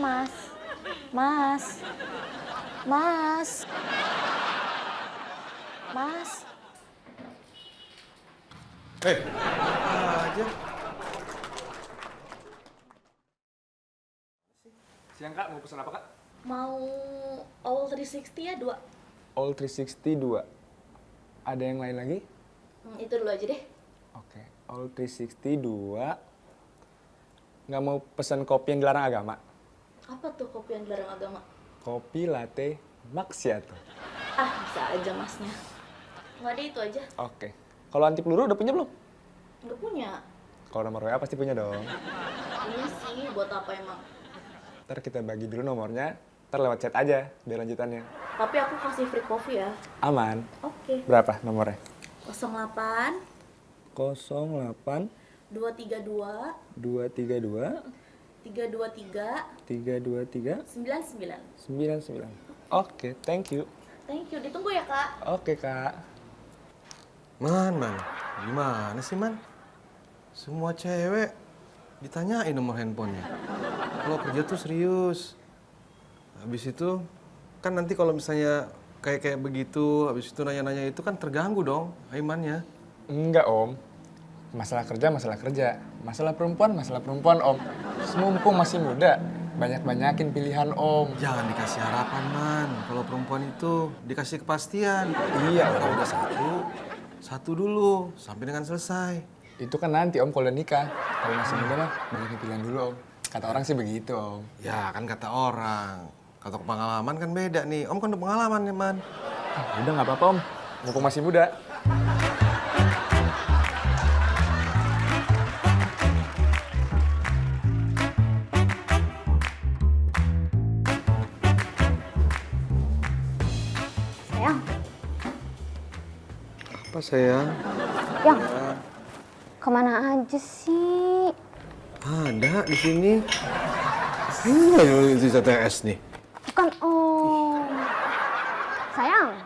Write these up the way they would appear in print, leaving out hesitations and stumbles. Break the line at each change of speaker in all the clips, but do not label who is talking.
Mas. Mas. Mas. Mas.
Hei, aja.
Siang Kak, mau pesan apa Kak?
Mau all 360 ya 2?
All 360 2. Ada yang lain lagi?
Itu dulu aja deh.
Oke, all 360 2. Nggak mau pesan kopi yang dilarang agama?
Apa tuh kopi yang dilarang agama?
Kopi latte macchiato.
Ah, bisa aja masnya. Nggak ada itu aja.
Oke. Kalau anti peluru udah punya belum?
Nggak punya.
Kalau nomor WA pasti punya dong.
Ini sih buat apa emang?
Ntar kita bagi dulu nomornya, ntar lewat chat aja biar lanjutannya.
Tapi aku kasih free coffee ya.
Aman.
Oke.
Berapa nomornya?
08
08
232
232
323
323
99.
99. Oke, thank you.
Thank you. Ditunggu ya, Kak.
Oke, Kak.
Man. Gimana sih, Man? Semua cewek ditanyain nomor handphonenya. Kalau kerja tuh serius. Habis itu, kan nanti kalau misalnya kayak begitu, habis itu nanya-nanya itu kan terganggu dong imannya.
Enggak, Om. Masalah kerja, masalah kerja. Masalah perempuan, Om. Semumpung masih muda, banyak-banyakin pilihan, Om.
Jangan dikasih harapan, Man. Kalau perempuan itu dikasih kepastian.
Iya,
Kalau
Om.
udah satu dulu, sampai dengan selesai.
Itu kan nanti, Om, kalau udah nikah. Kalau masih muda mah, banyakin pilihan dulu, Om. Kata orang sih begitu, Om.
Ya, kan kata orang. Kata pengalaman kan beda nih. Om kan udah pengalaman nih, Man.
Udah nggak apa-apa, Om. Mumpung masih muda.
Sayang.
Apa sayang?
Yang. Kemana aja sih?
Ada di sini. Ini di TTS nih.
Bukan Om. Sayang.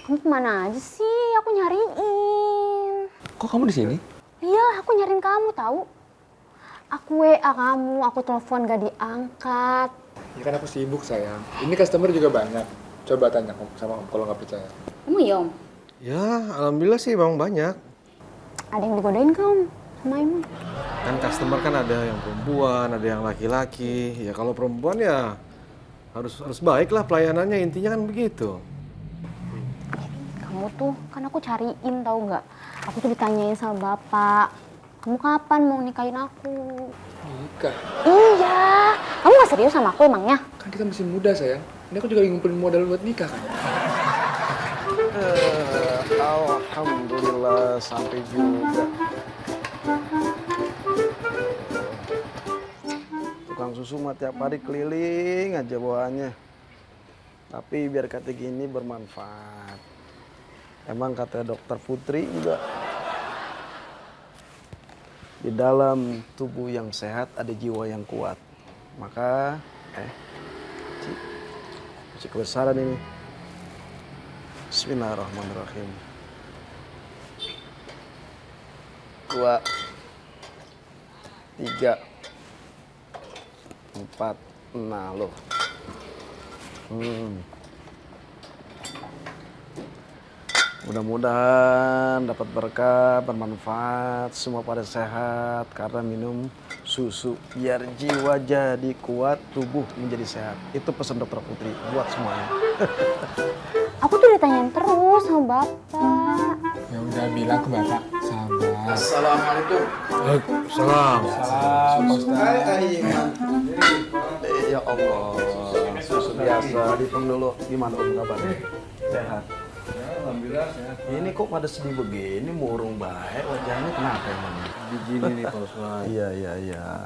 Kamu kemana aja sih? Aku nyariin.
Kok kamu di sini?
Iya, aku nyariin kamu tahu. Aku WA kamu, aku telepon gak diangkat.
Ya kan aku sibuk, sayang. Ini customer juga banyak. Coba tanya sama Om kalau nggak percaya.
Emang iya, Om?
Ya, alhamdulillah sih bang banyak.
Ada yang digodain kah, Om? Sama Imun?
Kan customer kan ada yang perempuan, ada yang laki-laki. Ya kalau perempuan ya harus baik lah pelayanannya, intinya kan begitu.
Kamu tuh, kan aku cariin tahu nggak? Aku tuh ditanyain sama bapak. Kamu kapan mau nikahin aku?
Nikah?
Iya. Kamu nggak serius sama aku emangnya?
Kan kita masih muda, sayang. Ini aku juga lagi ngumpulin modal buat nikah, kan?
Alhamdulillah sampai juga. Tukang susu mah tiap hari keliling aja bawaannya. Tapi biar kata gini bermanfaat. Emang kata dokter Putri juga, di dalam tubuh yang sehat ada jiwa yang kuat. Maka, Cik kebesaran ini. Bismillahirrahmanirrahim. 2, 3, 4, nah loh. Mudah-mudahan dapat berkah, bermanfaat, semua pada sehat karena minum susu. Biar jiwa jadi kuat, tubuh menjadi sehat. Itu pesan dokter Putri buat semuanya.
Aku tuh ditanyain terus sama bapak.
Ya udah bilang ke bapak, sabar.
Assalamualaikum. Waalaikumsalam.
Salam, Ustaz.
Ya Allah, susu biasa. Dihitung dulu. Gimana Om kabarnya? Sehat.
Alhamdulillah sehat.
Ini kok pada sedih begini, murung baik wajahnya, kenapa emang?
Begini nih Pak Ustaz.
Iya.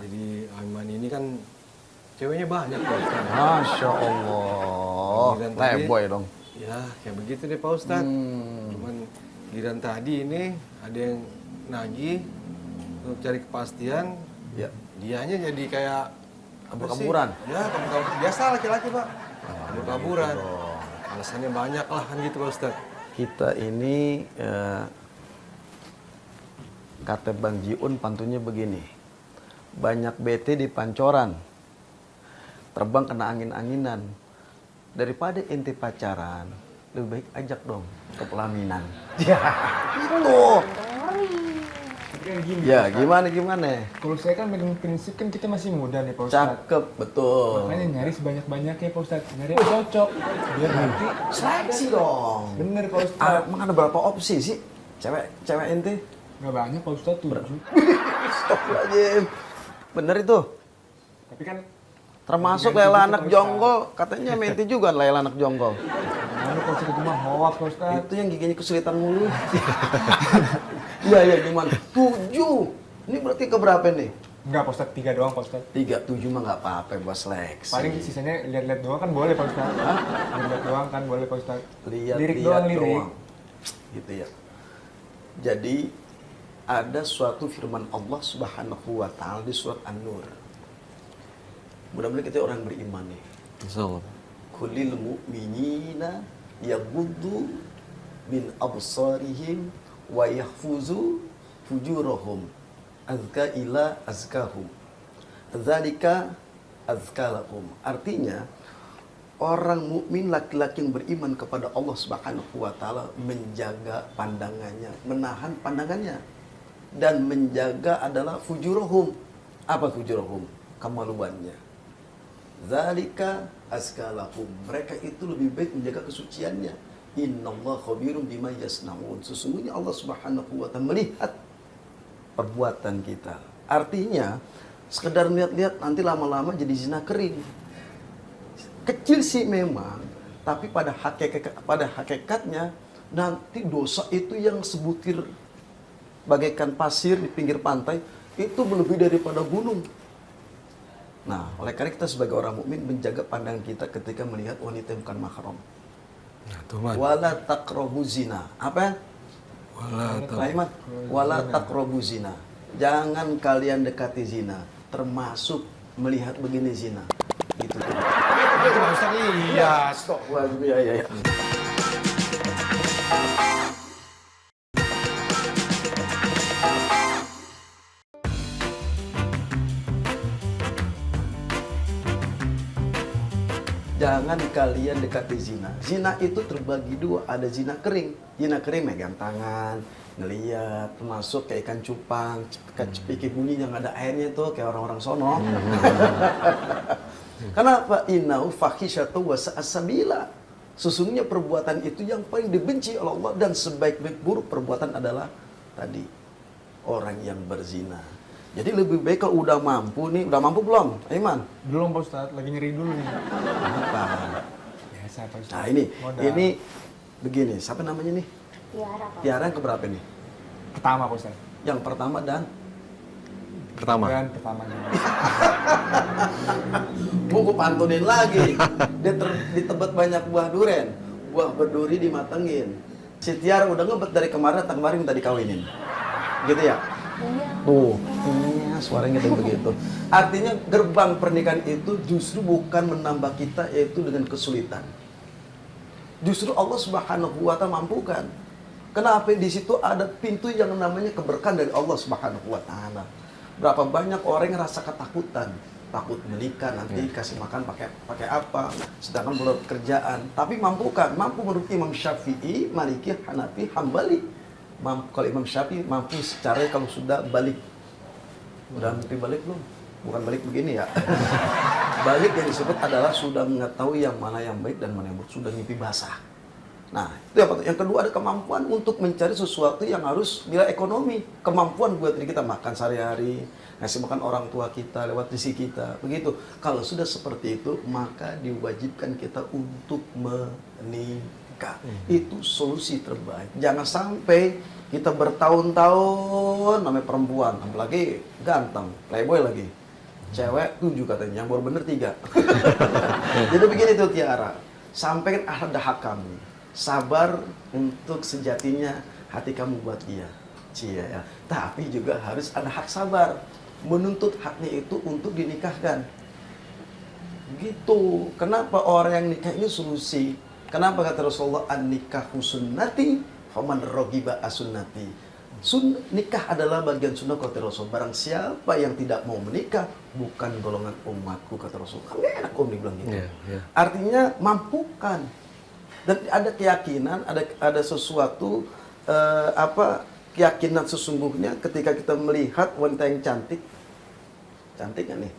Jadi Aiman ini kan ceweknya banyak Pak Ustaz.
Masya Allah.
Dan tadi-
Playboy dong.
Ya kayak begitu nih Pak Ustaz. Cuman giliran tadi ini ada yang nagih untuk cari kepastian.
Ya.
Dianya jadi kayak apa sih?
Kabur-kaburan?
Ya kabur-kaburan. Biasa laki-laki Pak. Kabur-kaburan. Alasannya banyak lah kan gitu Pak Ustaz.
Kita ini kata Bang Jiun pantunnya begini.
banyak bete di pancoran, terbang kena angin-anginan. Daripada ente pacaran, lebih baik ajak dong ke pelaminan. Ya, itu.
Tapi kan gini,
Ya,
Pak Ustadz.
gimana?
Kalau saya kan megang prinsip kan kita masih muda nih Pak Ustadz.
Cakep, betul.
Makanya nyari sebanyak-banyaknya Pak Ustadz. Nyari yang cocok. Biar nanti
Seleksi dong.
bener Pak Ustadz.
Emang ada berapa opsi sih? Cewek ente?
Nggak banyak Pak Ustadz, 7.
Astagfirullahaladzim. Bener itu.
Tapi kan
Termasuk
ganti
Lela
gitu,
anak
Pak
jonggol. Katanya menti juga Lela anak jonggol.
Mana Pak Ustadz itu mah hoax Pak Ustadz.
Itu yang giginya kesulitan mulu. Iya, gimana? 7. Ini berarti keberapa nih?
Enggak Pak Ustadz, 3 doang Pak Ustadz.
3, 7 mah nggak apa-apa buat seleksi.
Paling sisanya lihat-lihat doang kan boleh Pak Ustadz. Lihat-lihat doang kan boleh Pak Ustadz. Lirik
Lihat
doang, lirik.
Gitu ya. Jadi ada suatu firman Allah Subhanahu wa taala di surat An-Nur. Mudah-mudahan kita orang beriman nih.
Insyaallah.
Kulil mu'minina yaghuddu min absarihim wa yahfuzu fujurahum azka ila azkahum. Dzalika azkalakum. Artinya orang mukmin laki-laki yang beriman kepada Allah Subhanahu wa taala menjaga pandangannya, menahan pandangannya dan menjaga adalah fujurahum. Apa fujurahum? Kemaluannya. Zalika azkalakum. Mereka itu lebih baik menjaga kesuciannya. Innallaha khabirum bima yasnaun. Sesungguhnya Allah Subhanahu wa taala melihat perbuatan kita. Artinya, sekedar lihat-lihat nanti lama-lama jadi zina kering. Kecil sih memang, tapi pada hakikatnya nanti dosa itu yang sebutir bagaikan pasir di pinggir pantai itu melebihi daripada gunung. Nah, oleh karena kita sebagai orang mukmin menjaga pandangan kita ketika melihat wanita yang bukan mahram.
Nah, tuh man.
Wala taqrabu zina. Apa? Raiman, wala taqrabu zina. Jangan kalian dekati zina, termasuk melihat begini zina. Gitu.
Itu Pak Ustadz lihat.
Stop. Wah, ya. Jangan kalian dekati zina. Zina itu terbagi dua. Ada zina kering. Zina kering megang tangan, ngeliat, termasuk kayak ikan cupang, cepiki bunyi yang ada airnya tuh kayak orang-orang sono. Kenapa? Innahu fahisyatu wa sa'asabila. Sesungguhnya perbuatan itu yang paling dibenci oleh Allah dan sebaik-baik buruk perbuatan adalah tadi orang yang berzina. Jadi lebih baik kalau udah mampu nih, udah mampu belum, Aiman?
Belum Pak Ustadz, lagi nyari dulu nih.
Kenapa?
Biasa Pak Ustadz.
Nah
Modal.
ini begini, siapa namanya nih?
Tiara, Pak.
Tiara yang keberapa nih?
Pertama Pak Ustadz.
Yang pertama dan
Pertama.
Dan pertamanya.
buku pantunin lagi. Dia ditebet banyak buah duren, buah berduri dimatengin. Si Tiara udah ngebet dari kemarin minta dikawinin. Gitu ya?
Iya.
Tuh, iya suaranya kayak begitu. Artinya gerbang pernikahan itu justru bukan menambah kita yaitu dengan kesulitan. Justru Allah Subhanahu wa taala mampukan. Kenapa di situ ada pintu yang namanya keberkahan dari Allah Subhanahu wa taala. Berapa banyak orang yang rasa ketakutan, takut menikah nanti kasih makan pakai apa, sedangkan belum kerjaan. Tapi mampukan, mampu menurut Imam Syafi'i, Maliki, Hanafi, Hambali. Kalau Imam Syafi'i mampu secara kalau sudah balik. Udah mimpi balik belum? Bukan balik begini ya. Balik yang disebut adalah sudah mengetahui yang mana yang baik dan mana yang buruk. Sudah mimpi basah. Nah, itu yang pertama. Yang kedua ada kemampuan untuk mencari sesuatu yang harus nilai ekonomi. Kemampuan buat diri kita makan sehari-hari, ngasih makan orang tua kita, lewat rezeki kita. Begitu. Kalau sudah seperti itu, maka diwajibkan kita untuk menikah. Itu solusi terbaik. Jangan sampai kita bertahun-tahun namanya perempuan, apalagi ganteng, playboy lagi. Cewek 7 katanya, yang baru bener 3. Jadi begini tuh Tiara, sampaikan ada hak kamu. Sabar untuk sejatinya hati kamu buat dia. Cia ya. Tapi juga harus ada hak sabar. Menuntut haknya itu untuk dinikahkan. Gitu. Kenapa orang yang nikah ini solusi? Kenapa kata Rasulullah an-nikahu sunnati faman raghiba as-sunnati. Nikah adalah bagian sunnah kata Rasul. Barang siapa yang tidak mau menikah, bukan golongan umatku kata Rasul. Kan gak enak dibilang gitu. Artinya mampukan. Dan ada keyakinan, ada sesuatu keyakinan sesungguhnya ketika kita melihat wanita yang cantik. Cantik nggak nih?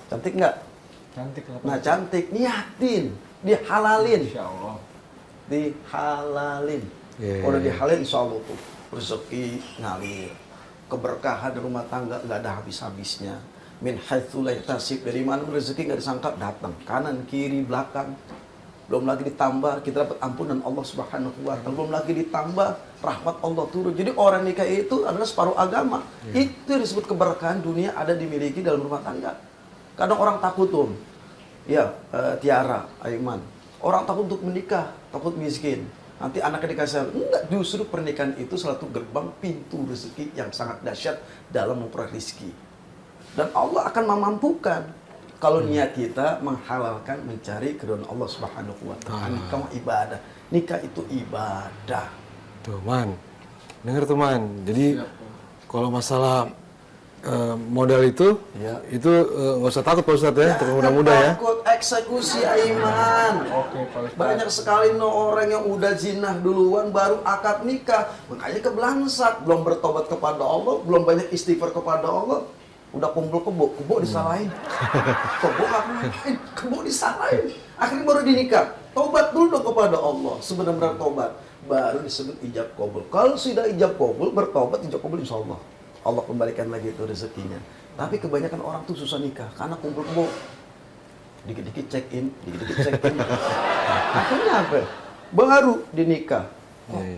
Cantik nggak?
Cantik lah.
Nah cantik, niatin, dihalalin.
Insya Allah.
Dihalalin. Kalau dihalalin insya Allah tuh rezeki ngalir, keberkahan di rumah tangga nggak ada habis-habisnya. Min haitsu la yahtasib, dari mana rezeki nggak disangka datang, kanan kiri belakang. Belum lagi ditambah kita dapat ampunan Allah Subhanahu wa taala, belum lagi ditambah rahmat Allah turun. Jadi orang nikah itu adalah separuh agama. Itu yang disebut keberkahan dunia ada dimiliki dalam rumah tangga. Kadang orang takut Tiara, Aiman. Orang takut untuk menikah, takut miskin. Nanti anaknya dikasih, enggak, justru pernikahan itu salah satu gerbang pintu rezeki yang sangat dahsyat dalam memperoleh rezeki. Dan Allah akan memampukan kalau niat kita menghalalkan mencari keridhaan Allah Subhanahu wa taala. Nikah ibadah. Nikah itu ibadah.
Tuh, Man. Dengar tuh, Man. Jadi kalau masalah modal itu nggak usah takut Pak Ustadz ya, untuk muda-muda ya.
Takut eksekusi Aiman.
Oke, Pak Ustadz.
Banyak sekali orang yang udah zinah duluan baru akad nikah, makanya kebelangsat, belum bertobat kepada Allah, belum banyak istighfar kepada Allah, udah kumpul kebo disalahin. Kebo ngapain? Kebo disalahin. Akhirnya baru dinikah. Tobat dulu dong kepada Allah, sebenarnya tobat, baru disebut ijab kabul. Kalau sudah ijab kabul, bertobat ijab kabul insya Allah. Allah kembalikan lagi itu rezekinya. Tapi kebanyakan orang tuh susah nikah karena kumpul kebo. Dikit-dikit check in, Akhirnya apa? Baru dinikah.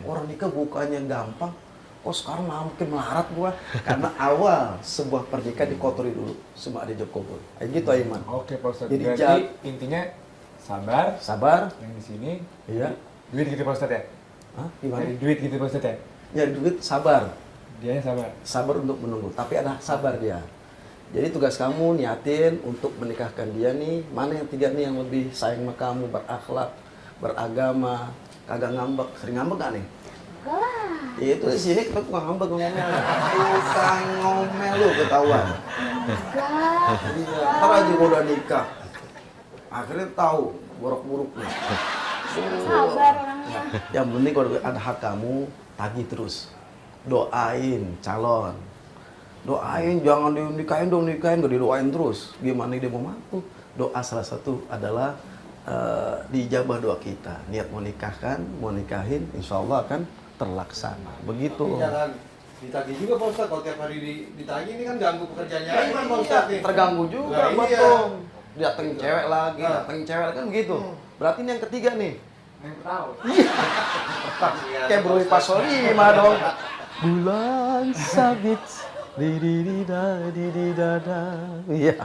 Orang nikah bukannya gampang. Kok sekarang makin melarat gua? Karena awal sebuah pernikahan dikotori dulu. Semua ada ijab kabul. Gitu Aiman.
Oke, Pak Ustadz.
Jadi
Berarti intinya sabar.
sabar.
Yang di sini.
Iya.
Duit gitu Pak Ustadz ya?
Hah? Gimana?
Dari duit gitu Pak Ustadz ya?
Ya duit sabar.
Dianya sabar.
Sabar untuk menunggu, tapi ada sabar dia. Jadi tugas kamu niatin untuk menikahkan dia nih, mana yang tiga nih yang lebih sayang sama kamu, berakhlak, beragama, kagak ngambek. Sering ngambek gak nih?
Enggak lah.
Itu di sini kita tukang ngambek ngomel. Tukang ngomel lu ketahuan.
Enggak.
Iya, ntar aja gua udah nikah. Akhirnya tahu buruk-buruknya.
Sabar orangnya.
Yang penting kalau ada hak kamu, tagih terus. Doain calon. Doain, jangan nikahin, gak didoain terus. Gimana dia mau mampu? Doa salah satu adalah diijabah doa kita. Niat mau nikahin, insya Allah akan terlaksana. Begitu.
Jangan ditagih juga Pak Ustadz, kalau tiap hari ditagih ini kan ganggu pekerjaannya Aiman Pak Ustadz nih.
Terganggu juga,
Nah,
betul. Datengin cewek lagi, kan begitu. Berarti ini yang ketiga nih.
Yang tahu.
Kayak Bro Pasolima dong. Bulan sabit. Di-di-di-da. Iya.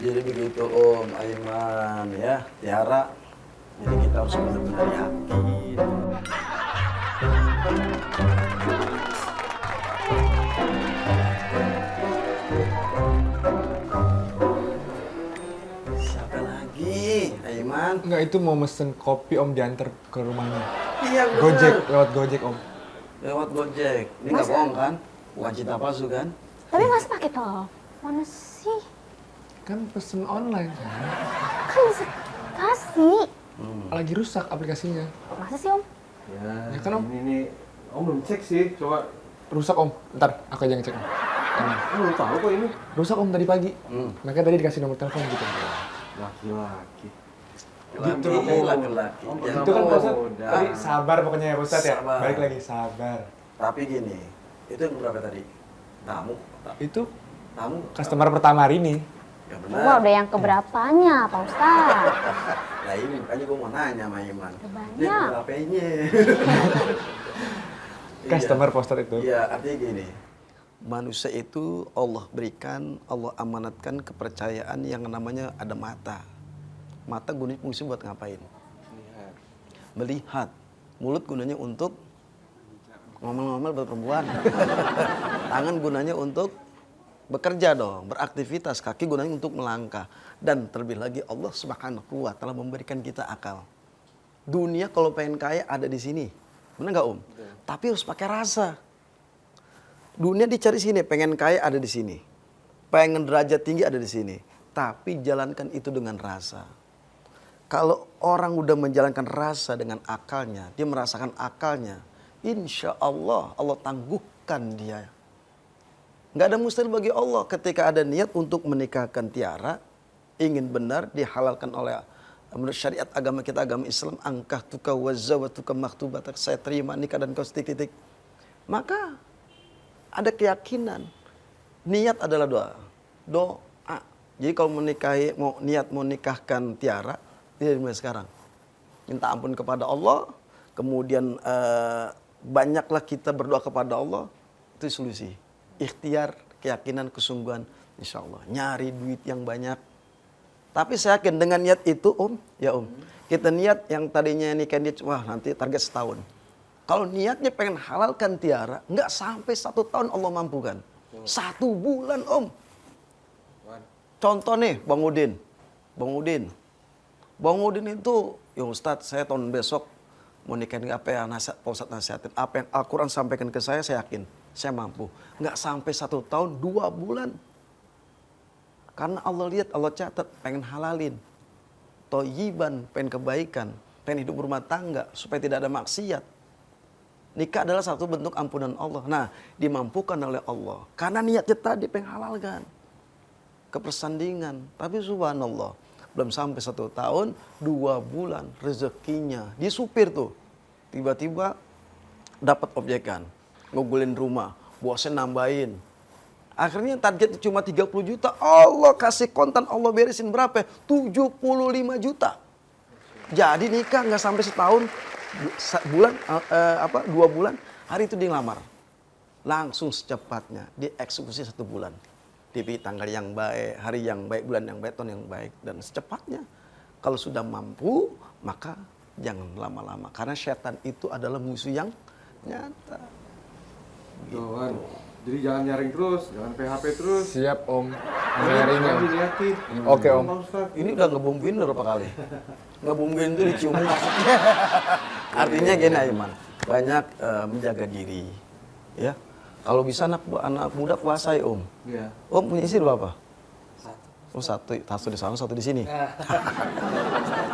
Jadi begitu Om Aiman ya, Tiara. Jadi kita harus benar-benar yakin. Siapa lagi? Aiman.
Enggak, itu mau mesen kopi Om diantar ke rumahnya.
Iya benar.
Gojek, lewat Gojek Om.
Lewat Gojek. Ini nggak bohong kan? Bukan cinta palsu kan?
Tapi Mas pakai tol. Mana sih?
Kan pesen online.
Kan bisa kasih.
Lagi rusak aplikasinya.
Masa sih Om?
Ya,
Ya kan, Om?
ini Om belum cek sih, coba.
Rusak Om. Ntar aku aja ngecek Om.
Om belum tahu kok ini.
Rusak Om tadi pagi. Makanya tadi dikasih nomor telepon gitu.
Laki-laki.
Laki-laki. Ya,
Itu kan Pak Ustadz,
udah.
tadi sabar pokoknya ya Pak Ustadz ya.
Sabar.
Balik lagi sabar.
Tapi gini, itu yang berapa tadi? Tamu.
Itu
Tamu.
customer pertama hari ini.
Ya
Wah,
benar.
udah yang keberapanya, Pak Ustadz?
Nah ini makanya gue mau nanya sama Iman.
Banyak.
Ini berapanya?
Customer Pak Ustadz itu.
Iya, artinya gini. Manusia itu Allah berikan, Allah amanatkan kepercayaan yang namanya ada mata. Mata gunanya fungsi buat ngapain? Melihat. Mulut gunanya untuk ngomel-ngomel buat perempuan. Tangan gunanya untuk bekerja dong, beraktivitas. Kaki gunanya untuk melangkah. Dan terlebih lagi Allah Subhanahu wa taala memberikan kita akal. Dunia kalau pengen kaya ada di sini. Benar nggak Om? Tapi harus pakai rasa. Dunia dicari sini, pengen kaya ada di sini. Pengen derajat tinggi ada di sini. Tapi jalankan itu dengan rasa. Kalau orang udah menjalankan rasa dengan akalnya, dia merasakan akalnya, insya Allah, Allah tangguhkan dia. Nggak ada mustahil bagi Allah ketika ada niat untuk menikahkan Tiara, ingin benar dihalalkan oleh menurut syariat agama kita, agama Islam, angkah tuka wazawatuka maktubatak, saya terima nikah dan kau titik-titik. Maka ada keyakinan. Niat adalah doa. Doa. Jadi kalau mau nikahkan Tiara, dia mulai sekarang. Minta ampun kepada Allah, kemudian banyaklah kita berdoa kepada Allah, itu solusi. Ikhtiar, keyakinan, kesungguhan, insya Allah. Nyari duit yang banyak. Tapi saya yakin dengan niat itu, kita niat yang tadinya nikah dia, wah nanti target setahun. Kalau niatnya pengen halalkan Tiara, nggak sampai 1 tahun Allah mampukan. 1 bulan Contoh nih Bang Udin. Bang Udin itu, ya Ustadz saya tahun besok mau nikahin apa ya Pak Ustadz nasihatin. Apa yang Al-Quran sampaikan ke saya yakin. Saya mampu. Nggak sampai 1 tahun, 2 bulan. Karena Allah lihat, Allah catat, pengen halalin. Toyiban, pengen kebaikan. Pengen hidup berumah tangga, supaya tidak ada maksiat. Nikah adalah satu bentuk ampunan Allah. Nah, dimampukan oleh Allah. Karena niatnya tadi pengen halalkan. Kepersandingan. Tapi subhanallah, belum sampai 1 tahun, 2 bulan rezekinya. Dia supir tuh. Tiba-tiba dapat objekan. Ngegulin rumah. Bosnya nambahin. Akhirnya target cuma 30 juta. Allah kasih kontan, Allah beresin berapa? 75 juta. Jadi nikah nggak sampai setahun. 2 bulan, hari itu dia ngelamar. Langsung secepatnya, dia eksekusi 1 bulan. Dipilih tanggal yang baik, hari yang baik, bulan yang baik, tahun yang baik. Dan secepatnya, kalau sudah mampu, maka jangan lama-lama. Karena setan itu adalah musuh yang nyata.
Tuh kan. Jadi jangan nyaring terus, jangan PHP terus.
Siap Om. Nyaringnya. Oke Om.
Ini udah ngebumbuin berapa kali? Ngebumbuin itu dicium maksudnya. Artinya gini Aiman, banyak menjaga diri. Ya. Kalau bisa anak muda kuasai Om.
Iya.
Om punya istri berapa? 1. Oh 1 di sana, 1 di sini.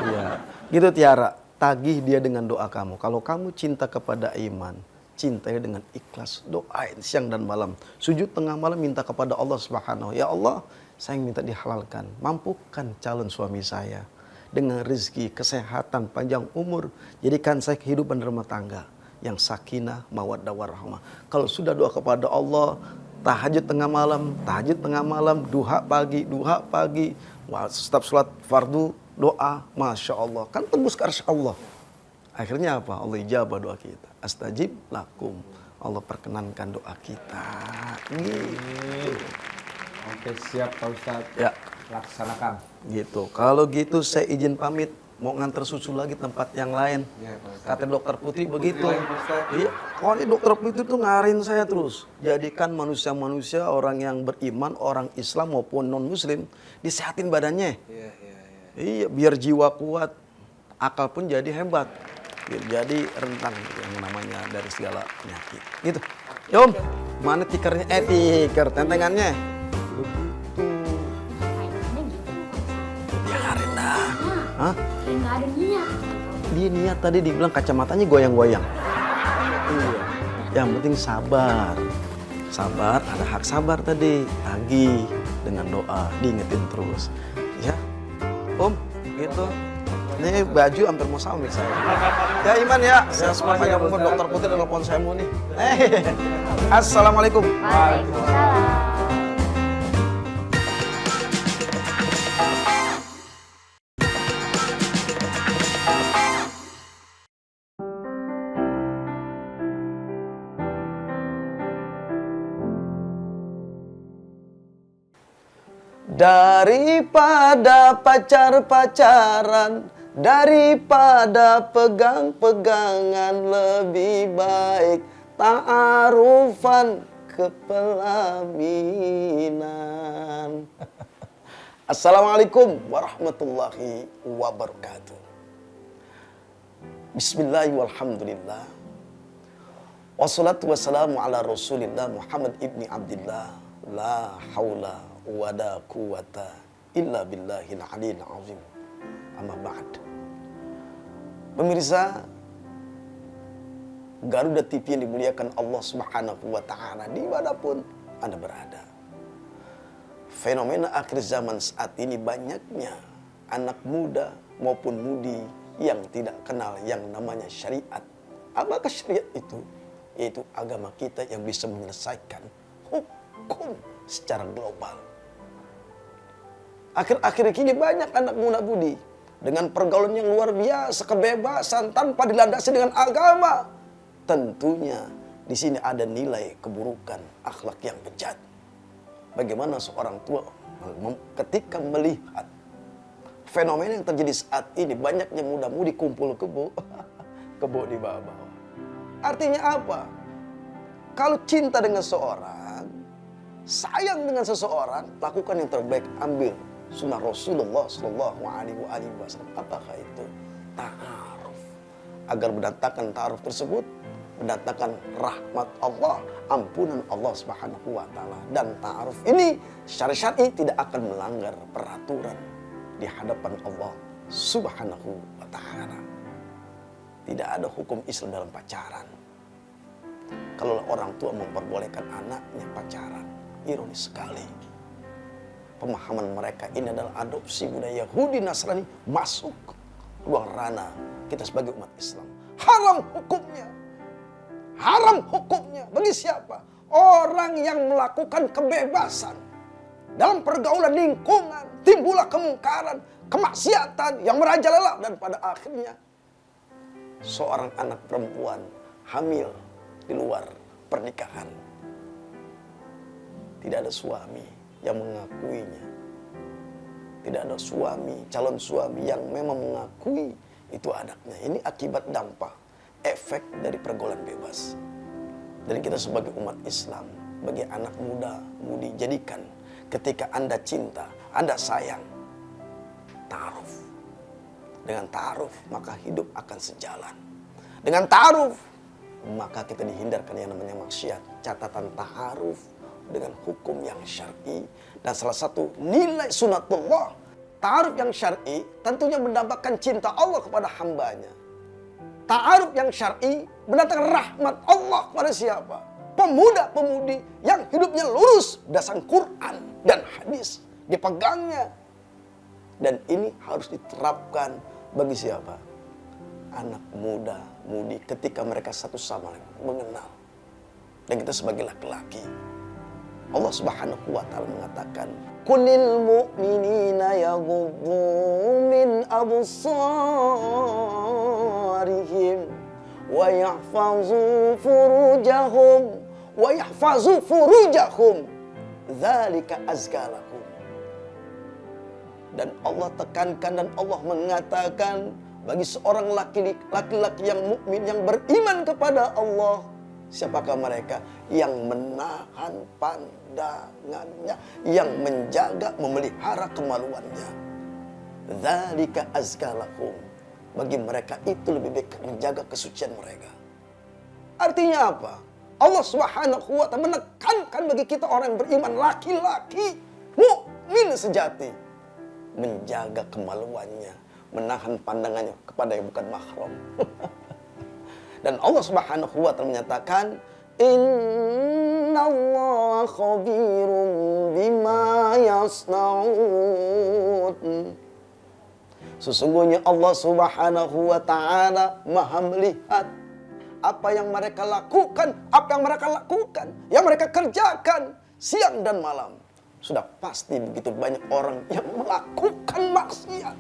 Iya. Gitu Tiara, tagih dia dengan doa kamu. Kalau kamu cinta kepada Aiman, cintai dengan ikhlas, doain siang dan malam. Sujud tengah malam minta kepada Allah Subhanahu. Ya Allah, saya minta dihalalkan. Mampukan calon suami saya dengan rezeki, kesehatan, panjang umur. Jadikan saya kehidupan rumah tangga yang sakinah, mawaddah, warahmah. Kalau sudah doa kepada Allah, tahajud tengah malam, duha pagi, setiap sholat fardu, doa, Masya Allah. Kan tembus ke arsy Allah. Akhirnya apa? Allah ijabah doa kita. Astajib lakum. Allah perkenankan doa kita. Gitu.
Oke, siap Pak Ustadz.
Ya.
Laksanakan.
Gitu. Kalau gitu saya izin pamit. Mau nganter susu lagi tempat yang lain.
Iya, Pak Ustadz.
Kata dokter Putri begitu.
Putri lagi, Pak Ustadz.
Iya. Pokoknya dokter Putri tuh ngarin saya terus. Jadikan manusia-manusia, orang yang beriman, orang Islam maupun non-Muslim, disehatin badannya.
Iya.
Iya, biar jiwa kuat, akal pun jadi hebat. Jadi rentang yang namanya dari segala penyakit. Gitu. Ya Om, mana tikernya? Tiker, tentengannya.
Mainannya gitu.
Biarin dah. Hah?
Kayak nggak ada niat.
Dia niat tadi dibilang kacamatanya goyang-goyang. Iya. Yang penting sabar. Sabar, ada hak sabar tadi. Tagih dengan doa, diingetin terus. Ya. Om, gitu. Ini baju hampir mau samik saya. Ya Iman ya, saya semua panjang umur, dokter Putri telepon saya mau nih. Assalamualaikum.
Waalaikumsalam.
Daripada pacar-pacaran, daripada pegang-pegangan, lebih baik ta'arufan kepelaminan. Assalamualaikum warahmatullahi wabarakatuh. Bismillahirrahmanirrahim. Wassalatu wassalamu ala Rasulillah Muhammad ibni Abdillah. La haula wa la quwata illa billahil aliyil azim. Amma ba'd. Pemirsa Garuda TV yang dimuliakan Allah Subhanahu wa taala dimanapun Anda berada. Fenomena akhir zaman saat ini banyaknya anak muda maupun mudi yang tidak kenal yang namanya syariat. Apakah syariat itu? Yaitu agama kita yang bisa menyelesaikan hukum secara global. Akhir-akhir ini banyak anak muda mudi dengan pergaulan yang luar biasa, kebebasan tanpa dilandasi dengan agama. Tentunya di sini ada nilai keburukan, akhlak yang bejat. Bagaimana seorang tua ketika melihat fenomena yang terjadi saat ini, banyaknya muda-mudi kumpul kebo di bawah-bawah. Artinya apa? Kalau cinta dengan seorang, sayang dengan seseorang, lakukan yang terbaik, ambil sunnah Rasulullah Shallallahu Alaihi Wasallam. Apakah itu? Ta'aruf. Agar mendatangkan ta'aruf tersebut, mendatangkan rahmat Allah, ampunan Allah Subhanahu wa taala. Dan ta'aruf ini secara syar'i tidak akan melanggar peraturan di hadapan Allah Subhanahu wa taala. Tidak ada hukum Islam dalam pacaran. Kalau orang tua memperbolehkan anaknya pacaran, ironis sekali. Pemahaman mereka ini adalah adopsi budaya Yahudi Nasrani masuk ruang ranah kita sebagai umat Islam. Haram hukumnya. Haram hukumnya. Bagi siapa? Orang yang melakukan kebebasan dalam pergaulan lingkungan, timbullah kemungkaran, kemaksiatan yang merajalela, dan pada akhirnya seorang anak perempuan hamil di luar pernikahan. Tidak ada suami yang mengakuinya. Tidak ada calon suami yang memang mengakui itu anaknya. Ini akibat dampak, efek dari pergaulan bebas. Dan kita sebagai umat Islam, bagi anak muda, mudi, jadikan ketika Anda cinta, Anda sayang, ta'aruf. Dengan ta'aruf, maka hidup akan sejalan. Dengan ta'aruf, maka kita dihindarkan yang namanya maksiat. Catatan ta'aruf dengan hukum yang syar'i. Dan salah satu nilai sunatullah, ta'aruf yang syar'i tentunya mendapatkan cinta Allah kepada hambanya. Ta'aruf yang syar'i mendatangkan rahmat Allah kepada siapa? Pemuda-pemudi yang hidupnya lurus berdasarkan Quran dan hadis. Dipegangnya. Dan ini harus diterapkan bagi siapa? Anak muda, mudi, ketika mereka satu sama lain mengenal. Dan kita sebagai laki-laki, Allah Subhanahu wa taala mengatakan, "Qulil mu'minina yaghuddu min absarihim wa yahfazu furujahum dzalika azka lahum." Dan Allah tekankan dan Allah mengatakan bagi seorang laki-laki yang mukmin yang beriman kepada Allah, siapakah mereka? Yang menahan pandangannya, yang menjaga, memelihara kemaluannya. Dzalika azka lahum. Bagi mereka itu lebih baik menjaga kesucian mereka. Artinya apa? Allah Subhanahu wa taala menekankan bagi kita orang yang beriman, laki-laki mukmin sejati, menjaga kemaluannya, menahan pandangannya kepada yang bukan mahram. Dan Allah Subhanahu wa taala menyatakan, "Innallaha khabirum bima yasnaun." Sesungguhnya Allah Subhanahu wa taala Maha melihat apa yang mereka lakukan, yang mereka kerjakan siang dan malam. Sudah pasti begitu banyak orang yang melakukan maksiat,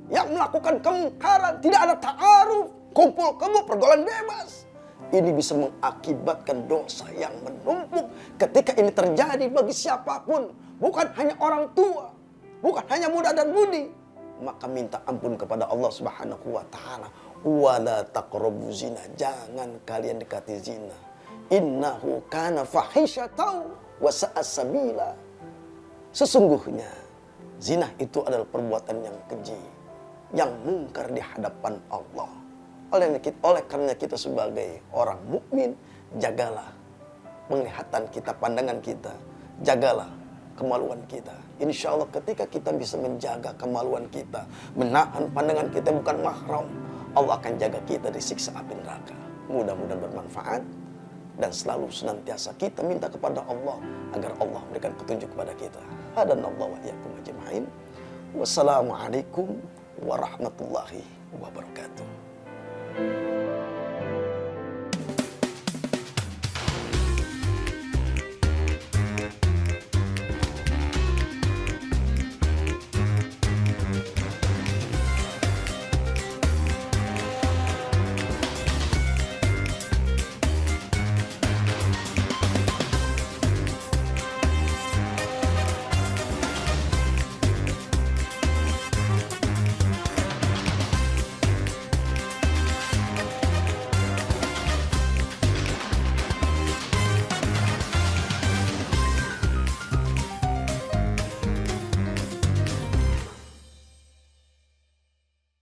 yang melakukan kemungkaran, tidak ada ta'aruf, kumpul kebo, pergaulan bebas. Ini bisa mengakibatkan dosa yang menumpuk ketika ini terjadi bagi siapapun. Bukan hanya orang tua, bukan hanya muda dan mudi. Maka minta ampun kepada Allah Subhanahu wa taala. Wala taqrabu zina, jangan kalian dekati zina. Innahu kana fahisyatan wa sa'a sabila. Sesungguhnya zina itu adalah perbuatan yang keji, yang mungkar di hadapan Allah. Oleh karena kita sebagai orang mukmin jagalah penglihatan kita, pandangan kita, jagalah kemaluan kita. Insya Allah ketika kita bisa menjaga kemaluan kita, menahan pandangan kita bukan mahram, Allah akan jaga kita dari siksa api neraka. Mudah-mudahan bermanfaat dan selalu senantiasa kita minta kepada Allah agar Allah memberikan petunjuk kepada kita. Hadanallahu wa iyyakum ajma'in. Wassalamualaikum warahmatullahi wabarakatuh.